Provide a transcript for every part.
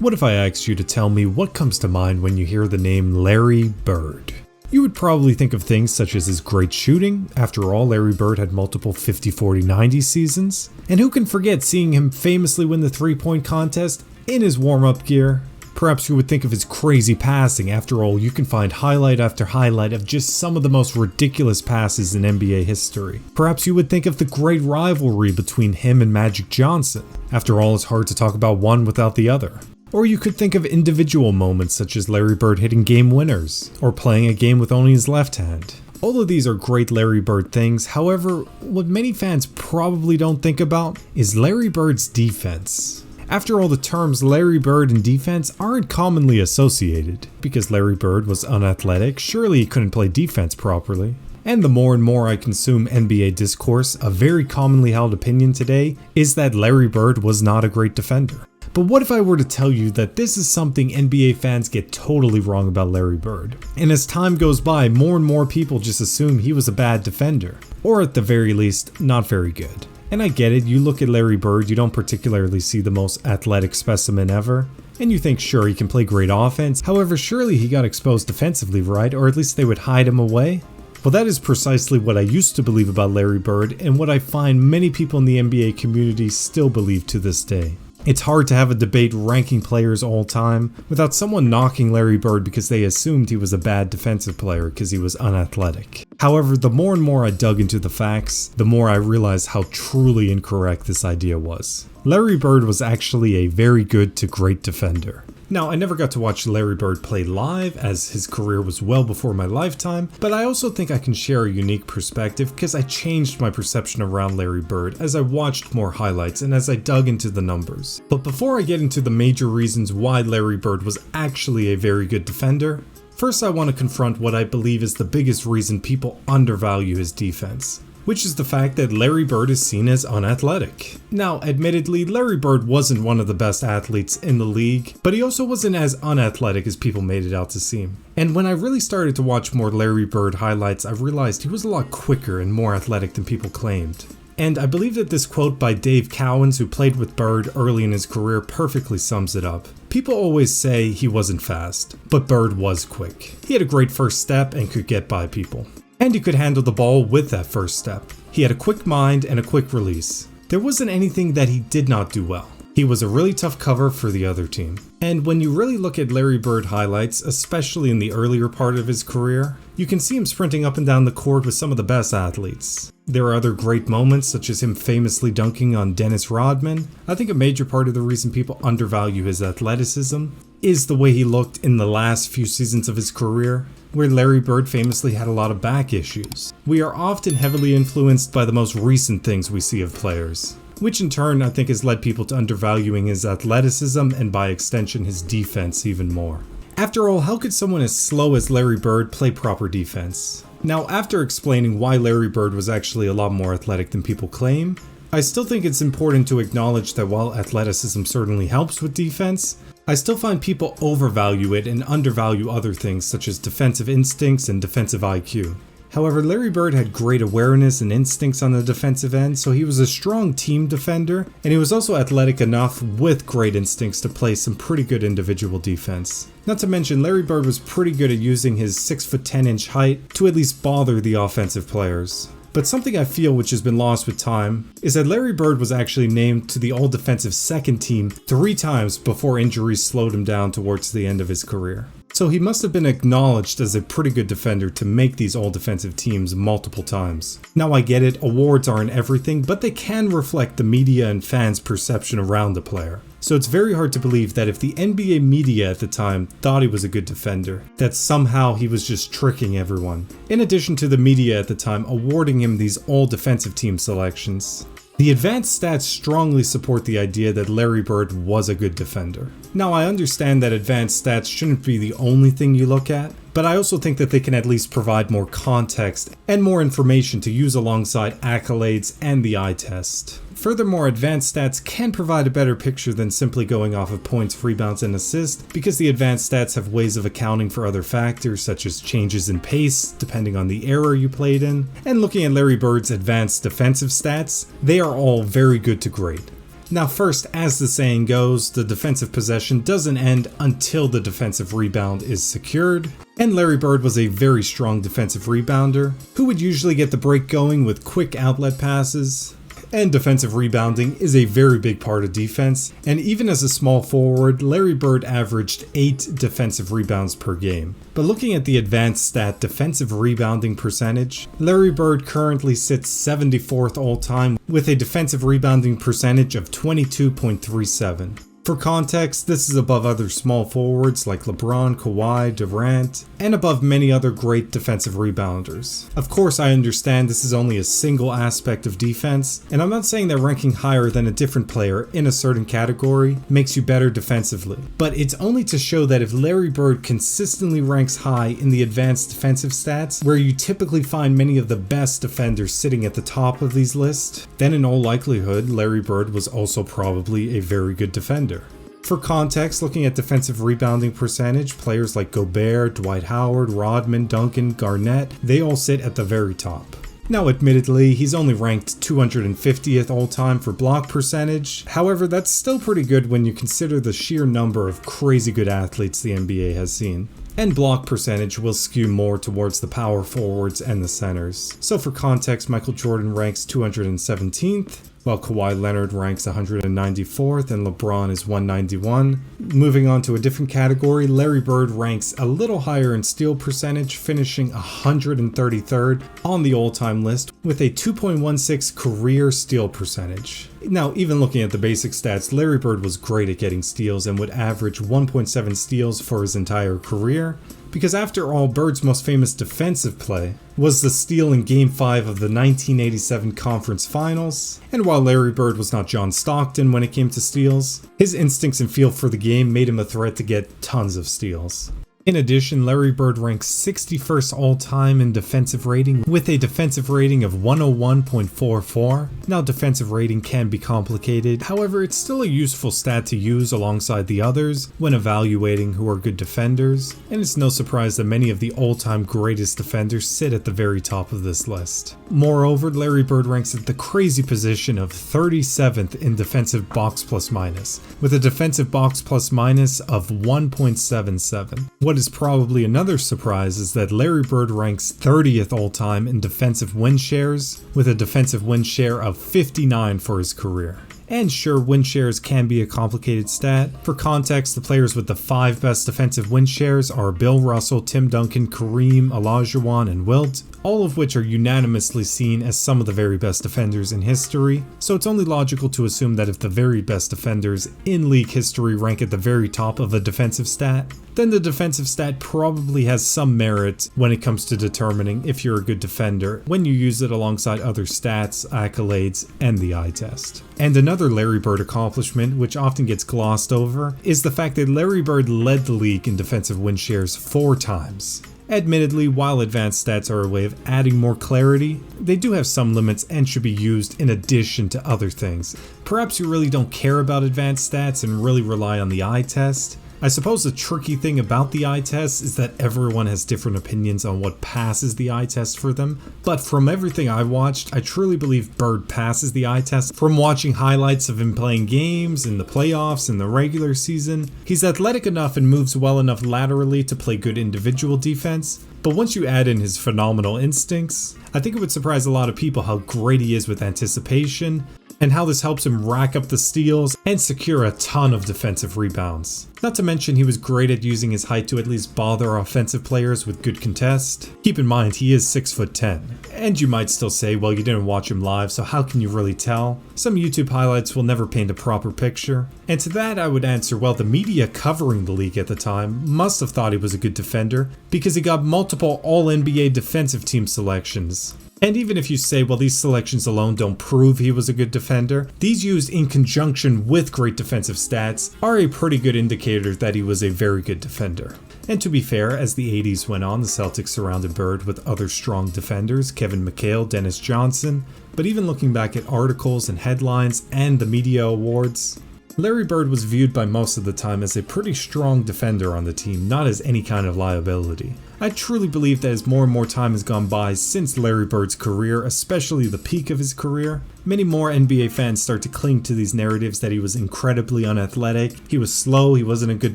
What if I asked you to tell me what comes to mind when you hear the name Larry Bird? You would probably think of things such as his great shooting. After all, Larry Bird had multiple 50, 40, 90 seasons. And who can forget seeing him famously win the three-point contest in his warm-up gear? Perhaps you would think of his crazy passing. After all, you can find highlight after highlight of just some of the most ridiculous passes in NBA history. Perhaps you would think of the great rivalry between him and Magic Johnson. After all, it's hard to talk about one without the other. Or you could think of individual moments such as Larry Bird hitting game winners, or playing a game with only his left hand. All of these are great Larry Bird things. However, what many fans probably don't think about is Larry Bird's defense. After all, the terms Larry Bird and defense aren't commonly associated. Because Larry Bird was unathletic, surely he couldn't play defense properly. And the more and more I consume NBA discourse, a very commonly held opinion today is that Larry Bird was not a great defender. But what if I were to tell you that this is something NBA fans get totally wrong about Larry Bird? And as time goes by, more and more people just assume he was a bad defender. Or at the very least, not very good. And I get it, you look at Larry Bird, you don't particularly see the most athletic specimen ever. And you think, sure, he can play great offense. However, surely he got exposed defensively, right? Or at least they would hide him away. Well, that is precisely what I used to believe about Larry Bird, and what I find many people in the NBA community still believe to this day. It's hard to have a debate ranking players all time without someone knocking Larry Bird because they assumed he was a bad defensive player because he was unathletic. However, the more and more I dug into the facts, the more I realized how truly incorrect this idea was. Larry Bird was actually a very good to great defender. Now, I never got to watch Larry Bird play live, as his career was well before my lifetime, but I also think I can share a unique perspective because I changed my perception around Larry Bird as I watched more highlights and as I dug into the numbers. But before I get into the major reasons why Larry Bird was actually a very good defender, first I want to confront what I believe is the biggest reason people undervalue his defense, which is the fact that Larry Bird is seen as unathletic. Now, admittedly, Larry Bird wasn't one of the best athletes in the league, but he also wasn't as unathletic as people made it out to seem. And when I really started to watch more Larry Bird highlights, I realized he was a lot quicker and more athletic than people claimed. And I believe that this quote by Dave Cowens, who played with Bird early in his career, perfectly sums it up. People always say he wasn't fast, but Bird was quick. He had a great first step and could get by people. And he could handle the ball with that first step. He had a quick mind and a quick release. There wasn't anything that he did not do well. He was a really tough cover for the other team. And when you really look at Larry Bird highlights, especially in the earlier part of his career, you can see him sprinting up and down the court with some of the best athletes. There are other great moments, such as him famously dunking on Dennis Rodman. I think a major part of the reason people undervalue his athleticism is the way he looked in the last few seasons of his career, where Larry Bird famously had a lot of back issues. We are often heavily influenced by the most recent things we see of players, which in turn I think has led people to undervaluing his athleticism and by extension his defense even more. After all, how could someone as slow as Larry Bird play proper defense? Now, after explaining why Larry Bird was actually a lot more athletic than people claim, I still think it's important to acknowledge that while athleticism certainly helps with defense, I still find people overvalue it and undervalue other things such as defensive instincts and defensive IQ. However, Larry Bird had great awareness and instincts on the defensive end, so he was a strong team defender, and he was also athletic enough with great instincts to play some pretty good individual defense. Not to mention, Larry Bird was pretty good at using his 6'10" height to at least bother the offensive players. But something I feel which has been lost with time is that Larry Bird was actually named to the All-Defensive second team 3 times before injuries slowed him down towards the end of his career. So he must have been acknowledged as a pretty good defender to make these all-defensive teams multiple times. Now I get it, awards aren't everything, but they can reflect the media and fans' perception around the player. So it's very hard to believe that if the NBA media at the time thought he was a good defender, that somehow he was just tricking everyone. In addition to the media at the time awarding him these all-defensive team selections, the advanced stats strongly support the idea that Larry Bird was a good defender. Now, I understand that advanced stats shouldn't be the only thing you look at, but I also think that they can at least provide more context and more information to use alongside accolades and the eye test. Furthermore, advanced stats can provide a better picture than simply going off of points, rebounds, and assists, because the advanced stats have ways of accounting for other factors such as changes in pace, depending on the era you played in. And looking at Larry Bird's advanced defensive stats, they are all very good to great. Now first, as the saying goes, the defensive possession doesn't end until the defensive rebound is secured, and Larry Bird was a very strong defensive rebounder, who would usually get the break going with quick outlet passes. And defensive rebounding is a very big part of defense, and even as a small forward, Larry Bird averaged 8 defensive rebounds per game. But looking at the advanced stat defensive rebounding percentage, Larry Bird currently sits 74th all time with a defensive rebounding percentage of 22.37. For context, this is above other small forwards like LeBron, Kawhi, Durant, and above many other great defensive rebounders. Of course, I understand this is only a single aspect of defense, and I'm not saying that ranking higher than a different player in a certain category makes you better defensively, but it's only to show that if Larry Bird consistently ranks high in the advanced defensive stats, where you typically find many of the best defenders sitting at the top of these lists, then in all likelihood, Larry Bird was also probably a very good defender. For context, looking at defensive rebounding percentage, players like Gobert, Dwight Howard, Rodman, Duncan, Garnett, they all sit at the very top. Now admittedly, he's only ranked 250th all time for block percentage, however that's still pretty good when you consider the sheer number of crazy good athletes the NBA has seen. And block percentage will skew more towards the power forwards and the centers. So for context, Michael Jordan ranks 217th, while Kawhi Leonard ranks 194th and LeBron is 191. Moving on to a different category, Larry Bird ranks a little higher in steal percentage, finishing 133rd on the all-time list with a 2.16 career steal percentage. Now, even looking at the basic stats, Larry Bird was great at getting steals and would average 1.7 steals for his entire career, because after all, Bird's most famous defensive play was the steal in Game 5 of the 1987 Conference Finals, and while Larry Bird was not John Stockton when it came to steals, his instincts and feel for the game made him a threat to get tons of steals. In addition, Larry Bird ranks 61st all-time in defensive rating with a defensive rating of 101.44. Now, defensive rating can be complicated, however, it's still a useful stat to use alongside the others when evaluating who are good defenders, and it's no surprise that many of the all-time greatest defenders sit at the very top of this list. Moreover, Larry Bird ranks at the crazy position of 37th in defensive box plus minus, with a defensive box plus minus of 1.77. What is probably another surprise is that Larry Bird ranks 30th all-time in defensive win shares, with a defensive win share of 59 for his career. And sure, win shares can be a complicated stat. For context, the players with the 5 best defensive win shares are Bill Russell, Tim Duncan, Kareem, Olajuwon, and Wilt, all of which are unanimously seen as some of the very best defenders in history, so it's only logical to assume that if the very best defenders in league history rank at the very top of a defensive stat, then the defensive stat probably has some merit when it comes to determining if you're a good defender when you use it alongside other stats, accolades, and the eye test. And another Larry Bird accomplishment, which often gets glossed over, is the fact that Larry Bird led the league in defensive win shares 4 times. Admittedly, while advanced stats are a way of adding more clarity, they do have some limits and should be used in addition to other things. Perhaps you really don't care about advanced stats and really rely on the eye test. I suppose the tricky thing about the eye test is that everyone has different opinions on what passes the eye test for them, but from everything I watched, I truly believe Bird passes the eye test. From watching highlights of him playing games, in the playoffs, in the regular season, he's athletic enough and moves well enough laterally to play good individual defense, but once you add in his phenomenal instincts, I think it would surprise a lot of people how great he is with anticipation, and how this helps him rack up the steals and secure a ton of defensive rebounds. Not to mention he was great at using his height to at least bother offensive players with good contest. Keep in mind he is 6'10", and you might still say, well, you didn't watch him live, so how can you really tell? Some YouTube highlights will never paint a proper picture. And to that I would answer, well, the media covering the league at the time must have thought he was a good defender because he got multiple All-NBA defensive team selections. And even if you say, well, these selections alone don't prove he was a good defender, these used in conjunction with great defensive stats are a pretty good indicator that he was a very good defender. And to be fair, as the 80s went on, the Celtics surrounded Bird with other strong defenders, Kevin McHale, Dennis Johnson, but even looking back at articles and headlines and the media awards, Larry Bird was viewed by most of the time as a pretty strong defender on the team, not as any kind of liability. I truly believe that as more and more time has gone by since Larry Bird's career, especially the peak of his career, many more NBA fans start to cling to these narratives that he was incredibly unathletic, he was slow, he wasn't a good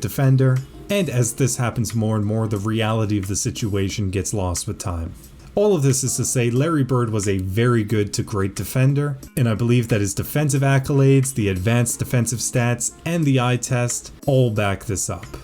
defender, and as this happens more and more, the reality of the situation gets lost with time. All of this is to say Larry Bird was a very good to great defender, and I believe that his defensive accolades, the advanced defensive stats, and the eye test all back this up.